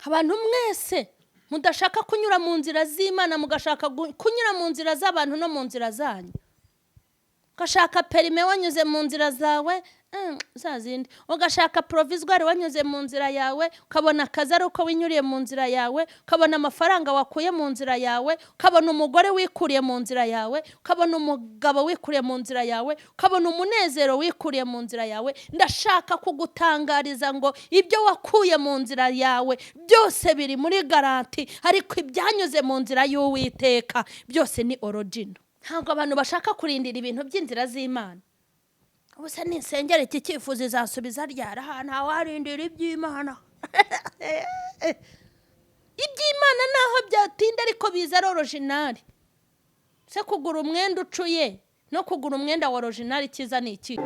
abantu mwese mudashaka kunyura mu nzira z'Imana, mugashaka kunyura mu nzira z'abantu no mu nzira zanyu. Ugashaka perime wanyuze mu nzira zawe, zazindi. Ugashaka provisoire wanyuze mu nzira yawe, ukabona akazi ari uko winyuriye mu nzira yawe, ukabona amafaranga wakuye mu nzira yawe, ukabona umugore wikuriye mu nzira yawe, ukabona umugabo wikuriye mu nzira yawe, ukabona umunezero wikuriye mu nzira yawe. Ndashaka kugutangariza ngo ibyo wakuye mu nzira yawe byose biri muri garanti, ariko ibyanyuze mu nzira y'Uwiteka byose ni original. Ntabwo abantu bashaka kurindira ibintu by'inzira z'Imana. Ubuse ninsengera iki cyifuzo izansubiza ryara, ahantu hawarindira iby'Imana. Iby'Imana naho byatinda ariko biza ari original. Se kugura umwenda ucuye no kugura umwenda wa original kiza ni iki?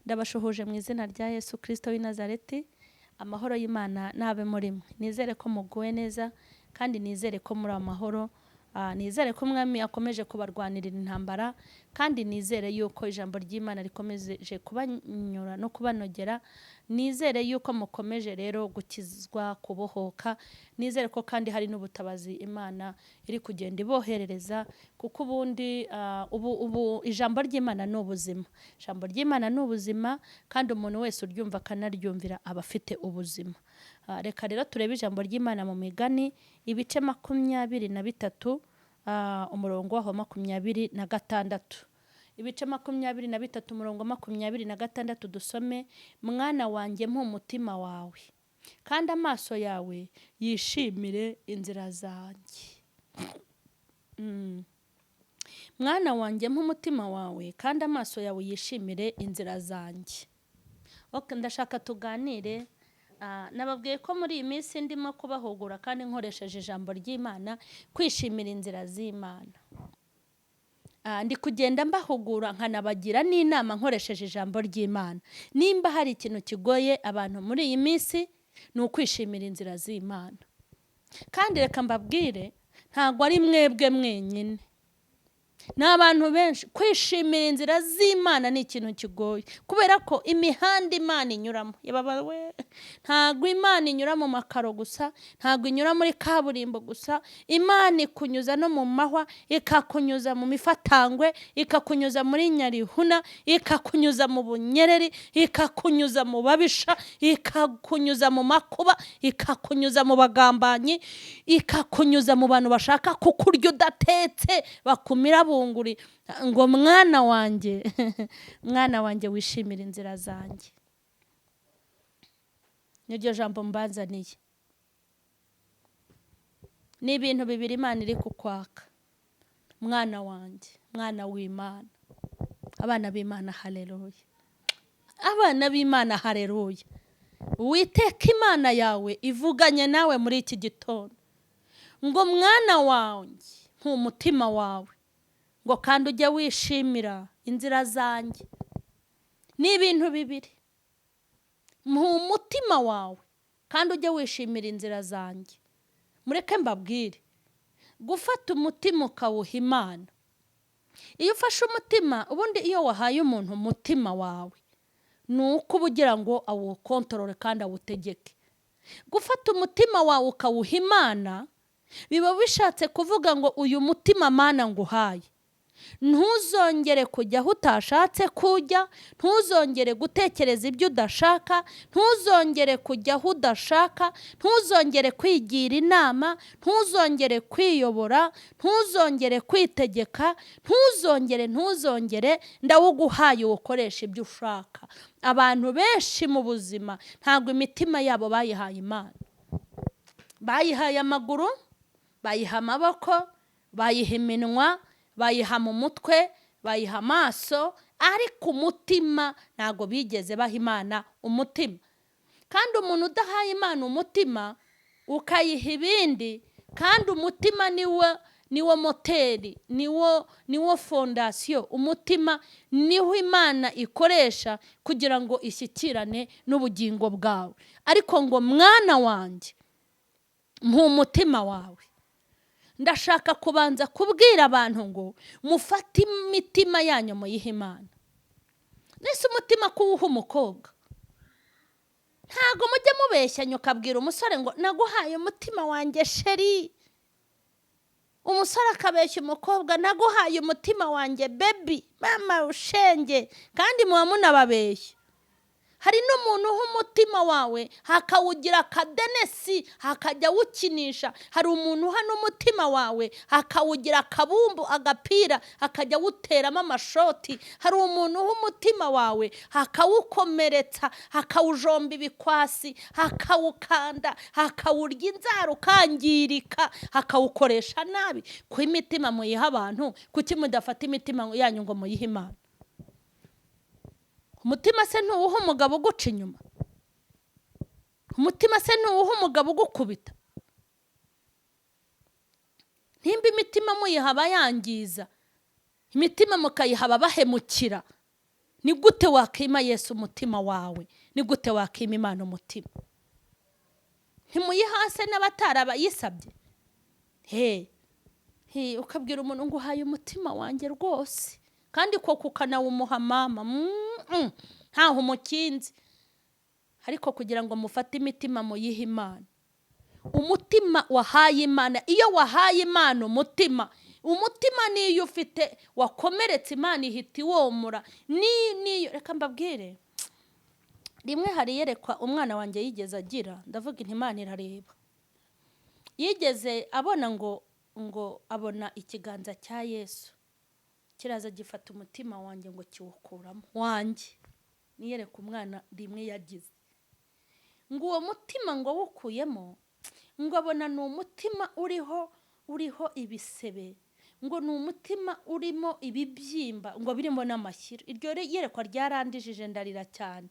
Ndabashuhuje mu izina rya Yesu Kristo w'i Nazareti. Amahoro y'Imana nabe muri mwe. Nizere ko muguwe neza kandi nizere ko muri amahoro. Nizere ko Umwami akomeje kubarwanirira intambara, kandi nizere yuko ijambo ry'Imana rikomeje kubanyura no kubanogera. Nizere yuko mukomeje rero gukizwa, kubohoka. Nizere ko kandi hari n'ubutabazi Imana iri kugenda iboherereza, kuko ubundi ubu ijambo ry'Imana ni ubuzima. Ijambo ry'Imana ni ubuzima, kandi umuntu wese uryumva akanaryumvira aba afite ubuzima. Reka rero turebe ijambo ry'Imana mu Migani ibice 23 umurongo wa 26. Ibice 23 umurongo 26 dusome: mwana wanjye mpa umutima wawe, kandi amaso yawe yishimire inzira zanjye. Mwana wanjye mpa umutima wawe, kandi amaso yawe yishimire inzira zanjye. Ndashaka tuganire. Nababwiye ko muri iyi minsi ndimo kubahugura kandi nkoresheje ijambo ry'Imana, kwishimira inzira z'Imana. Ndi kugenda mbahugura nkanabagira n'inama nkoresheje ijambo ry'Imana. Nimba hari ikintu kigoye abantu muri iyi minsi, ni ukwishimira inzira z'Imana. Kandi reka mbabwire, ntabwo ari mwebwe mwenyine, n'abantu benshi. Kwishimira inzira z'Imana ni ikintu kigoye, kubera ko imihanda Imana inyuramo, ntabwo Imana inyura mu makaro gusa, ntabwo inyura muri kaburimbo gusa. Imana ikunyuza no mu mahwa, ikakunyuza mu mifatangwe, ikakunyuza muri nyarihuna, ikakunyuza mu bunyereri, ikakunyuza mu babisha, ikakunyuza mu makuba, ikakunyuza mu bagambanyi, ikakunyuza mu bantu bashaka kukurya udatetse bakumira bunguri. Ngo mwana wanjye mwana wanjye wishimira inzira zanjye. Niryo jambo mbanzaniye. Ni ibintu bibiri Imana iri kukwaka. Mwana wanjye, mwana w'Imana, abana b'Imana, haleluya. Abana b'Imana, haleluya. Uwiteka Imana yawe ivuganye nawe muri iki gitondo ngo mwana wanjye mpa umutima wawe, ngo kandi ujye wishimira inzira zanjye. Ni ibintu bibiri. Mpa umutima wawe kandi ujye wishimira inzira zanjye. Mureke mbabwire, gufata umutima ukawuha Imana. Iyo ufashe umutima, ubundi iyo wahaye umuntu umutima wawe, ni uko uba ugira ngo awukontorore kandi awutegeke. Gufata umutima wawe ukawuha Imana, biba bishatse kuvuga ngo uyu mutima Mana nguhaye, ntuzongere kujya aho utashatse kujya, ntuzongere gutekereza ibyo udashaka, ntuzongere kujya aho udashaka, ntuzongere kwigira inama, ntuzongere kwiyobora, ntuzongere kwitegeka, ntuzongere. Ndawuguhaye ukoresha ibyo ushaka. Abantu benshi mu buzima ntabwo imitima yabo bayihaye Imana. Bayihaye amaguru, bayiha amaboko, bayiha iminwa, bayiha mu mutwe, bayiha amaso, ariko umutima ntago bigeze baha Imana umutima. Kandi umuntu udahaye Imana umutima, ukayiha ibindi, kandi umutima niwo moteri, niwo fondasiyo. Umutima niho Imana ikoresha kugira ngo ishyikirane n'ubugingo bwawe. Ariko ngo mwana wanjye mpa umutima wawe. Ndashaka kubanza kubwira abantu ngo mufate imitima yanyu muyihe Imana. Nese umutima kuwuha umukobwa, ntago mujye mubeshyanya ukabwira umusore ngo naguhaye umutima wanjye sheri, umusore akabeshya umukobwa naguhaye umutima wanjye baby, mama ushenge, kandi muba munababeshya. Hari n'umuntu umutima wawe hakawugira akadenesi hakajya wukinisha. Hari umuntu hano umutima wawe hakawugira akabumbu agapira hakajya wuteramo amashoti. Hari umuntu umutima wawe hakawukomeretsa hakawujomba ibikwasi hakawukanda hakawurya inzara ukangirika hakawukoresha nabi. Ku imitima muyiha abantu, kuki mudafata imitima yanyu ngo muyihe Imana? Umutima se ntuwuha umugabo uguca inyuma? Umutima se ntuwuha umugabo ugukubita? Nimba imitima muyiha abayangiza, imitima mukayiha ababahemukira, ni gute wakima Yesu umutima wawe? Ni gute wakima Imana umutima? Ntimuyihase n'abatarabayisabye. Ukabwira umuntu ngo uhaye umutima wanjye rwose, kandi koko ukanawumuha mama, ntaho umukinzi. Ariko kugira ngo mufate imitima muyihe Imana, umutima wahaye Imana. Iyo wahaye Imana umutima niyo ufite wakomeretse Imana ihita iwomora. Niyo reka mbabwire, rimwe hari yerekwa umwana wanjye yigeze agira, ndavuga inti Imana irareba. Yigeze abona ngo abona ikiganza cya Yesu kiraza gifata umutima wanjye ngo kiwukuramo wanjye. Niyereka umwana rimwe yagize ngo uwo mutima ngo wukuyemo, ngo abona ni umutima uriho ibisebe, ngo ni umutima urimo ibibyimba, ngo birimo n'amashyira. Iryo yerekwa ryarandijije ndarira cyane.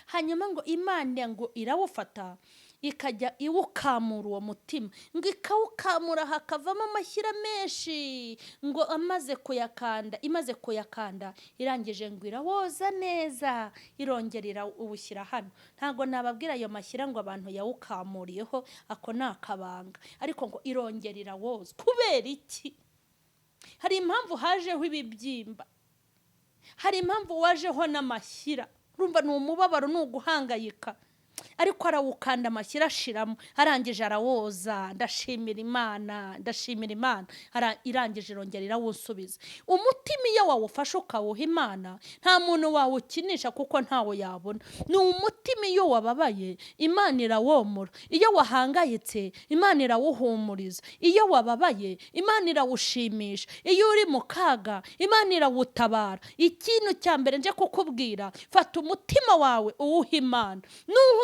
Hanyuma ngo Imana ngo irawufata ikajya iwukamura uwo mutima, ngo ikawukamura hakavamo amashyira menshi, ngo imaze kuyakanda irangije ngo irawoza neza, irongera irawushyira hano. Ntago nababwira ayo mashyira ngo abantu yawukamuriyeho, ako ni akabanga, ariko ngo irongera irawoza. Kubera iki? Hari impamvu hajeho ibibyimba, hari impamvu wajeho n'amashyira. Urumva ni umubabaro, ni uguhangayika, ariko arawukanda amashyira ashiramo, arangije arawoza. Ndashimira Imana irangije irongera irawusubiza. Umutima iyo wawufashe ukawuha Imana, nta muntu wawukinisha kuko ntawo yabona. Ni umutima iyo wababaye Imana irawomora, iyo wahangayitse Imana irawuhumuriza, iyo wababaye Imana irawushimisha, iyo uri mu kaga Imana irawutabara. Ikintu cya mbere nje kukubwira, fata umutima wawe uwuha Imana.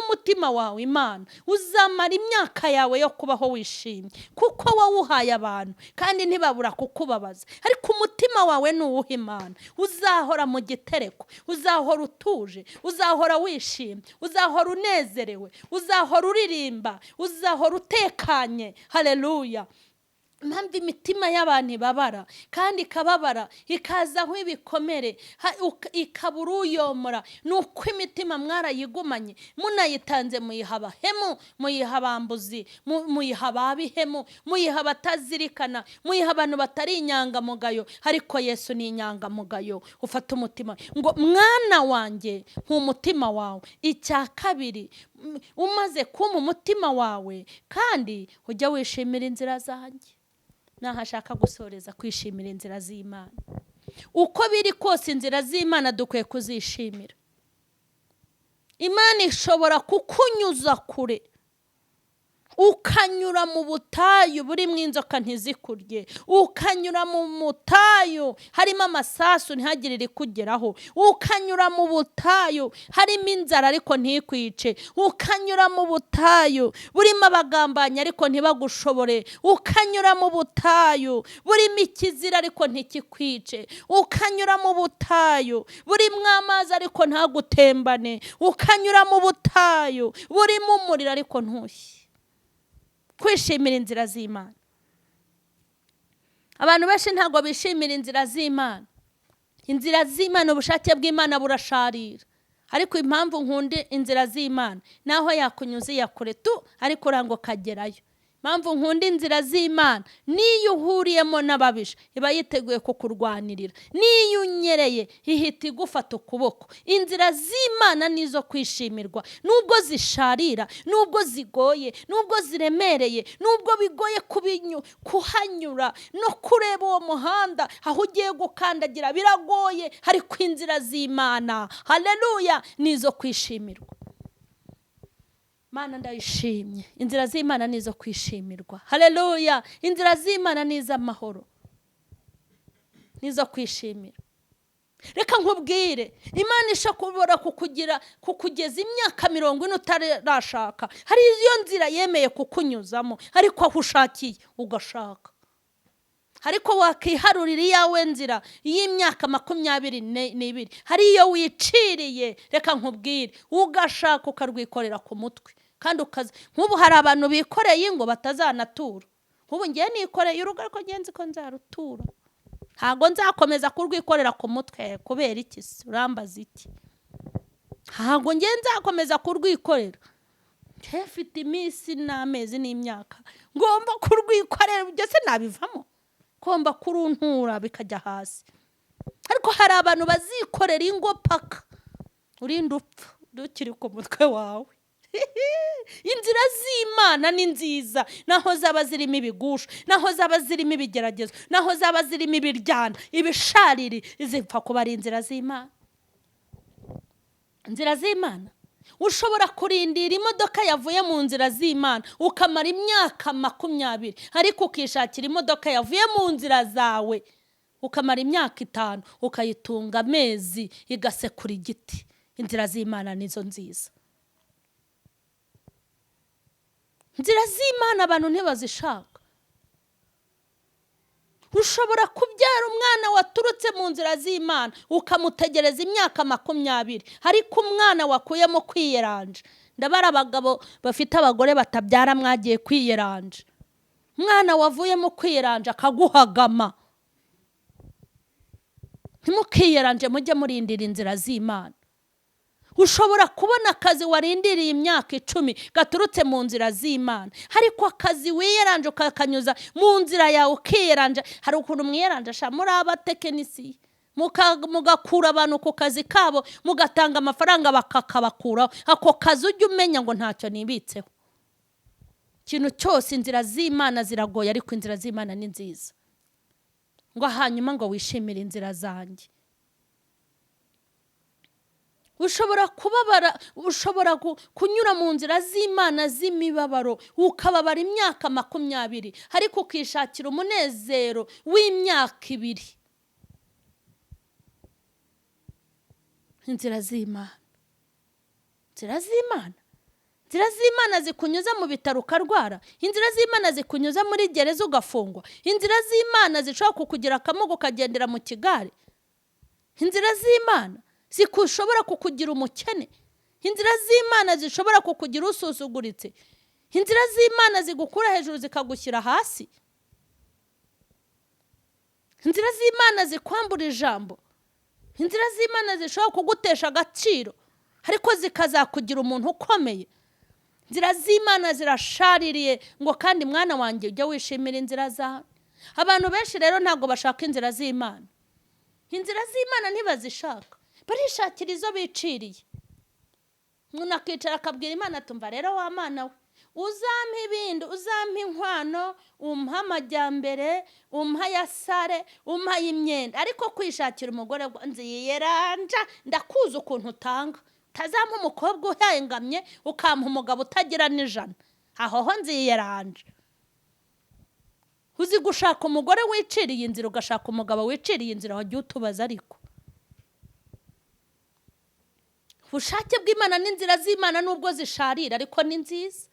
Umutima wawe Imana, uzamara imyaka yawe yo kubaho wishimye, kuko wawuhaye abantu kandi ntibabura kukubabaza. Ariko umutima wawe nuwuha Imana, uzahora mu gitereko, uzahora utuje, uzahora wishimye, uzahora unezerewe, uzahora uririmba, uzahora utekanye. Haleluya. Impamvu imitima y'abantu ibabara kandi ikababara ikazaho ibikomere ikabura uyomora, ni uko imitima mwarayigumanye, munayitanze muyiha abahemu, muyiha abambuzi, muyiha ababihemu, muyiha abatazirikana, muyiha abantu batari inyangamugayo. Ariko Yesu ni inyangamugayo. Ufata umutima ngo mwana wanjye nk'umutima wawe. Icya kabiri, umaze kuma umutima wawe kandi ujya wishimira inzira zanjye. Nahashaka gusoreza kwishimira inzira z'Imana. Uko biri kose inzira z'Imana dukwiye kuzishimira. Imana ishobora kukunyuza kure, ukanyura mu butayu burimo inzoka ntizikurye, ukanyura mu mutayu harimo amasasu ntihagirire kugeraho, ukanyura mu butayu harimo inzara ariko ntikwice, ukanyura mu butayu burimo abagambanyi ariko ntibagushobore, ukanyura mu butayu burimo ikizira ariko ntikikwice, ukanyura mu butayu burimo amazi ariko ntagutembane, ukanyura mu butayu burimo umuriro ariko ntushye. Kwishimira inzira z'Imana. Abantu benshi ntago bishimira inzira z'Imana. Inzira z'Imana, ubushake bw'Imana burasharira, ariko impamvu nkunde inzira z'Imana, naho yakunyuze yakure tu ariko urango kagerayo. mpamvu nkunda inzira z'Imana, niyo uhuriyemo n'ababisha iba yiteguye kukurwanirira, niyo unyereye ihita igufata ukuboko. Inzira z'Imana nizo kwishimirwa, nubwo zisharira, nubwo zigoye, nubwo ziremereye, nubwo bigoye kuhanyura no kureba uwo muhanda aho ugiye gukandagira biragoye, ariko inzira z'Imana, haleluya, nizo kwishimirwa. Mana ndayishimye, inzira z'Imana nizo kwishimirwa, haleluya. Inzira z'Imana nizo amahoro, nizo kwishimira. Reka nkubwire, Imana ishobora kukugeza imyaka 40 utarashaka. Hari iyo nzira yemeye kukunyuzamo, ariko aho ushakiye ugashaka. Ariko wakiharurira iyawe nzira y'imyaka 22, hari iyo wiciriye, reka nkubwire, ugashaka ukarwikorera ku mutwe. Kandi nk'ubu hari abantu bikoreye ngo batazanatura. Nk'ubu ngiye nikoreye urugo, ariko ngenzi ko nzarutura. Ntago nzakomeza kurwikorera ku mutwe. Kubera iki se? Urambaza iki? Ntago ngiye nzakomeza kurwikorera. Mfite iminsi n'amezi n'imyaka ngomba kurwikorera, byose nabivamo. Ngomba kuruntura bikajya hasi. Ariko hari abantu bazikorera ingo paka urinda upfa dukiri ku mutwe wawe. Inzira z'Imana ni nziza, naho zaba zirimo ibigusha, naho zaba zirimo ibigeragezo, naho zaba zirimo ibiryana, ibishariri, zipfa kuba ari inzira z'Imana. Inzira z'Imana, ushobora kurindira imodoka yavuye mu nzira z'Imana ukamara imyaka 20, ariko ukishakira imodoka yavuye mu nzira zawe ukamara imyaka 5 ukayitunga amezi igasekura igiti. Inzira z'Imana nizo nziza. Inzira z'Imana abantu ntibazishaka. Ushobora kubyara umwana waturutse mu nzira z'Imana ukamutegereza imyaka 20, ariko umwana wakuyemo kwiyeranja. Ndabara abagabo bafite abagore batabyara mwagiye kwiyeranja. Umwana wavuyemo kwiyeranja akaguhagama. Ntimukiyeranje, mujye murindira inzira z'Imana. Ushobora kubona akazi warindiriye imyaka 10 gaturutse mu nzira z'Imana, ariko akazi wiyeranje ukakanyuza mu nzira yawe ukiyeranje. Hari ukuntu mwiyeranje muri abatekinisi mugakura abantu ku kazi kabo, mugatanga amafaranga bakakabakuraho. Ako kazi ujye umenya ngo ntacyo nibitseho. Ikintu cyose inzira z'Imana ziragoye, ariko inzira z'Imana ni nziza. Ngo hanyuma ngo wishimire inzira zanjye. Ushobora kubabara, ushobora kunyura mu nzira z'Imana z'imibabaro ukababara imyaka 20, ariko ukishakira umunezero w'imyaka 2. Inzira z'Imana, inzira z'Imana, inzira z'Imana zikunyuza mu bitaro ukarwara. Inzira z'Imana zikunyuza muri gereza ugafungwa. Inzira z'Imana zishobora kukugira akamugo kagendera mu kigare. Inzira z'Imana zikushobora kukugira umukene. Inzira z'Imana zishobora kukugira ususuguritse. Inzira z'Imana zigukura hejuru zikagushyira hasi. Inzira z'Imana zikwambura ijambo. Inzira z'Imana zishobora kugutesha agaciro, ariko zikazakugira umuntu ukomeye. Inzira z'Imana zirashaririye ngo kandi mwana wanjye ujye wishimira inzira zawe. Abantu benshi rero ntago bashaka inzira z'Imana. Inzira z'Imana ntibazishaka, barishakira izo biciriye. Umuntu akicara akabwira Imana, tumva rero wa Mana we, uzampa ibindi, uzampa inkwano, umpa amajyambere, umpa yasare, umpa imyenda, ariko kwishakira umugore nziyeranja ndakuza ukuntu utanga. Tazampa umukobwa uhengamye ukampa umugabo utagira n'ijana, aho ho nziyeranja. Uzi gushaka umugore wiciriye inzira ugashaka umugabo wiciriye inzira, wajya utubaza. Ariko ubushake bw'Imana n'inzira z'Imana nubwo zisharira ariko ni nziza.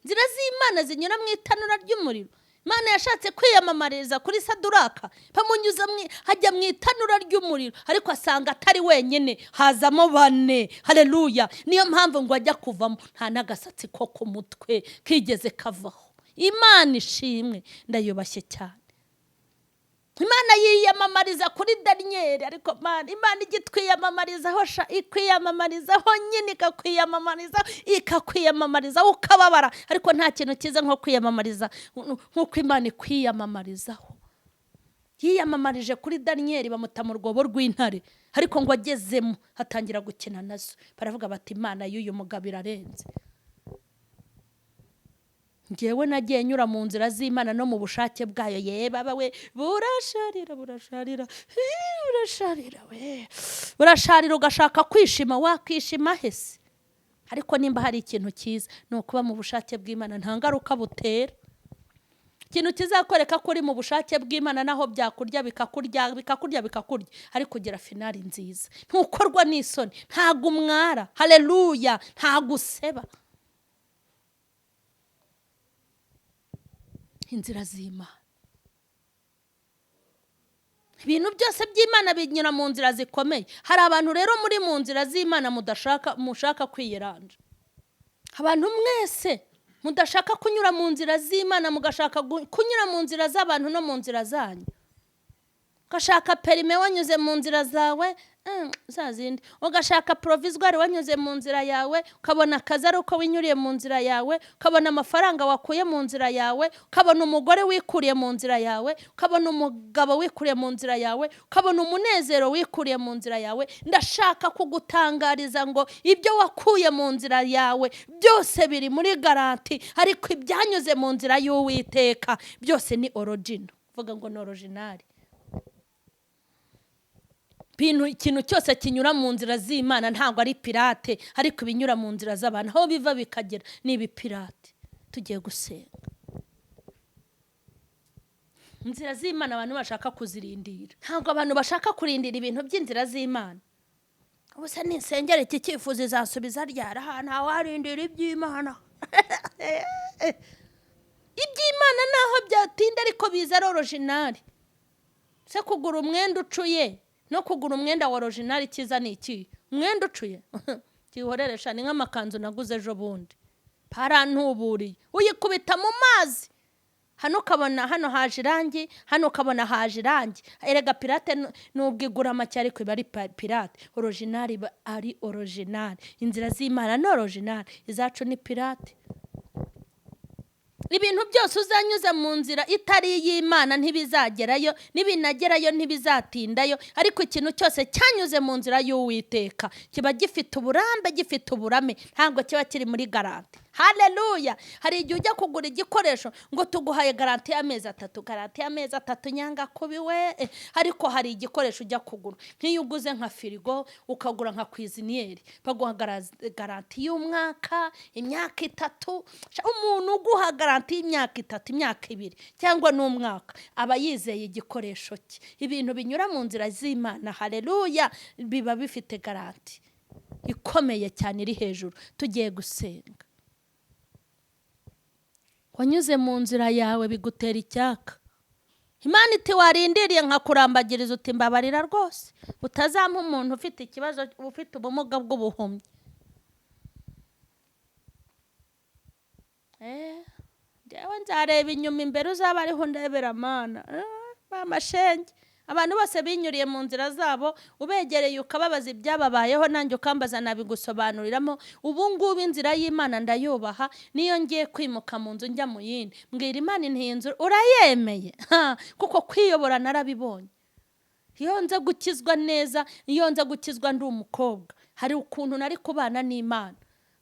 Inzira z'Imana zinyura mu itanura ry'umuriro. Imana yashatse kwiyamamariza kuri Saduraka, bamunyuza hajya mu itanura ry'umuriro, ariko asanga atari wenyine, hazamo 4. Haleluya. Niyo mpamvu ngo ajya kuvamo nta nagasatsi ko ku mutwe kigeze kavaho. Imana ishimwe, ndayubashye cyane. Imana yiyamamariza kuri Daniyeli, ariko Imana igitwiyamamarizaho, ikwiyamamarizaho nyine, ikakwiyamamarizaho ukababara, ariko nta kintu cyiza nko kwiyamamariza nk'uko Imana ikwiyamamarizaho. Yiyamamarije kuri Daniyeli, bamuta mu rwobo rw'intare, ariko ngo agezemo hatangira gukina nazo, baravuga bati Imana y'uyu mugabo irarenze. Ngewe nagiye nyura mu nzira z'Imana no mu bushake bwayo, baba we burasharira we, burasharira ugashaka kwishima, wakishima hese. Ariko nimba hari ikintu cyiza ni ukuba mu bushake bw'Imana, nta ngaruka butera. Ikintu kizakwereka ko uri mu bushake bw'Imana, naho byakurya bikakurya, ariko ugira finali nziza, ntukorwa n'isoni, ntago umwara, haleluya, ntago useba. Inzira z'Imana, ibintu byose by'Imana binyura mu nzira zikomeye. Hari abantu rero muri mu nzira z'Imana mushaka kwiyeranja, abantu mwese mudashaka kunyura mu nzira z'Imana, mugashaka kunyura mu nzira z'abantu no mu nzira zanyu. Ugashaka perime wanyuze mu nzira zawe, zazindi. Ugashaka provisoire wanyuze mu nzira yawe, ukabona akazi ari uko winyuriye mu nzira yawe, ukabona amafaranga wakuye mu nzira yawe, ukabona umugore wikuriye mu nzira yawe, ukabona umugabo wikuriye mu nzira yawe, ukabona umunezero wikuriye mu nzira yawe. Ndashaka kugutangariza ngo ibyo wakuye mu nzira yawe byose biri muri garanti, ariko ibyanyuze mu nzira y'Uwiteka byose ni original. Vuga ngo ni original. Ikintu cyose kinyura mu nzira z'Imana ntabwo ari pirate, ariko ibinyura mu nzira z'abantu aho biva bikagera ni ibipirate. Tugiye gusenga. Inzira z'Imana abantu bashaka kuzirindira, ntabwo abantu bashaka kurindira ibintu by'inzira z'Imana. Ubuse ninsengera iki cyifuzo izasubiza ryara, ahantu hawarindira iby'Imana. Iby'Imana naho byatinda ariko biza ari original. Se kugura umwenda ucuye no kugura umwenda wa original, cyiza ni iki? Umwenda ucuye kihoreresha, ni nk'amakanzu naguze ejo bundi, parantuburiye, uyikubita mu mazi, hano ukabona hano haje irangi, hano ukabona haje irangi. Erega pirate nubwo igura make ariko iba ari pirate, original iba ari original. Inzira z'Imana ni original, izacu ni pirate. Ibintu byose uzanyuza mu nzira itari y'Imana ntibizagerayo, nibinagerayo ntibizatindayo, ariko ikintu cyose cyanyuze mu nzira y'Uwiteka kiba gifite uburambe, gifite uburame, ntabwo kiba kiri muri garanti. Haleluya. Hari igihe ujya kugura igikoresho ngo tuguhaye garanti y'amezi 3, garanti y'amezi 3 nyanga kubiwe, ariko hari igikoresho ujya kugura nk'iyo uguze nka firigo, ukagura nka kwiziniyeri, baguha garanti y'umwaka, imyaka 3. Umuntu uguha garanti y'imyaka 3, imyaka 2 cyangwa n'umwaka, aba yizeye igikoresho cye. Ibintu binyura mu nzira z'Imana, haleluya, biba bifite garanti ikomeye cyane iri hejuru. Tugiye gusenga. Wanyuze mu nzira yawe bigutera icyaka, Imana iti warindiriye nkakurambagiriza, uti mbabarira rwose, utazampa umuntu ufite ikibazo, ufite ubumuga bw'ubuhumyi. Jewe nzareba inyuma, imbere uzaba ariho ndebera Mana. Mama shenge, abantu bose binyuriye mu nzira zabo, ubegereye ukababaza ibyababayeho, nanjye ukambaza nabigusobanuriramo. Ubu ngubu inzira y'Imana ndayubaha, niyo ngiye kwimuka mu nzu njya mu yindi, mbwira Imana intiye inzu urayemeye, kuko kwiyobora narabibonye. Iyo nza gukizwa neza, iyo nza gukizwa ndi umukobwa, hari ukuntu nari kubana n'Imana.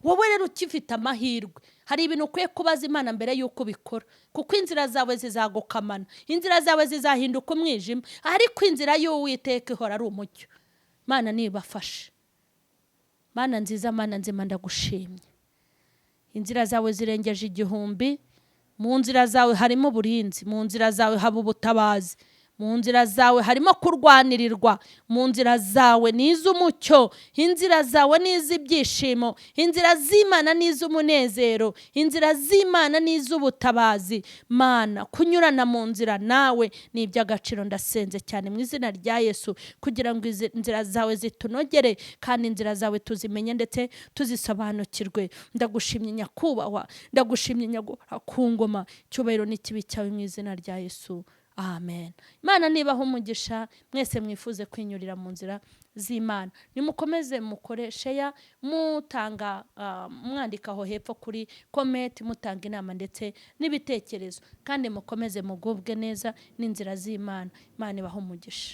Wowe rero ukifite amahirwe, hari ibintu ukwiye kubaza Imana mbere y'uko ubikora, kuko inzira zawe zizagukamana, inzira zawe zizahinduka umwijima, ariko inzira y'Uwiteka ihora ari umucyo. Mana nibafashe. Mana nziza, Mana nzima, ndagushimye. Inzira zawe zirengeje 1000, mu nzira zawe harimo uburinzi, mu nzira zawe haba ubutabazi, mu nzira zawe harimo kurwanirirwa, mu nzira zawe n'iz'umucyo, inzira zawe n'iz'ibyishimo, inzira z'Imana n'iz'umunezero, inzira z'Imana n'iz'ubutabazi. Mana, kunyurana mu nzira nawe ni iby'agaciro. Ndasenze cyane mu izina rya Yesu, kugira ngo inzira zawe zitunogere, kandi inzira zawe tuzimenye ndetse tuzisobanukirwe. Ndagushimye nyakubahwa, ndagushimye nyagora ku ngoma, cyubahiro n'ikibi cyawe mu izina rya Yesu. amen. Imana nibaho umugisha, mwese mwifuze kwinyurira mu nzira z'Imana, nimukomeze mukore share, mutanga mwandika aho hepfo kuri comment, mutanga inama ndetse n'ibitekerezo, kandi mukomeze mugubwe neza n'inzira z'Imana. Imana ibaho umugisha.